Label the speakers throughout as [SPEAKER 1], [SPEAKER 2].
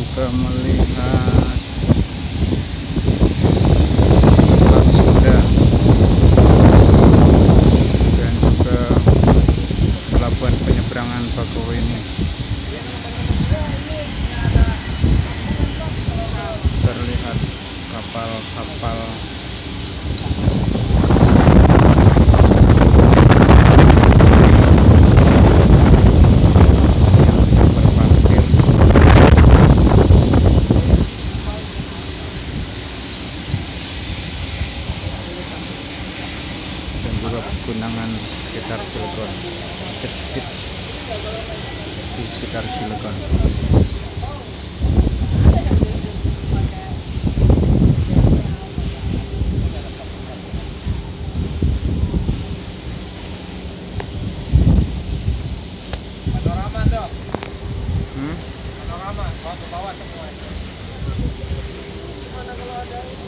[SPEAKER 1] juga melihat Selat Sunda dan juga pelabuhan penyeberangan Bakauheni. Terlihat kapal-kapal yang sedang berparkir dan juga pegunungan sekitar Cilegon, di sekitar Cilegon.
[SPEAKER 2] Panorama, bawa ke bawah semua itu. Mana kalau ada itu?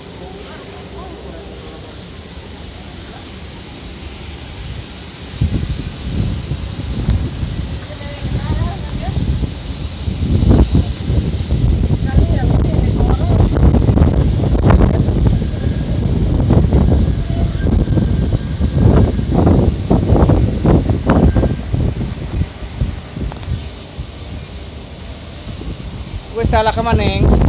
[SPEAKER 1] Wis dalah ke maning.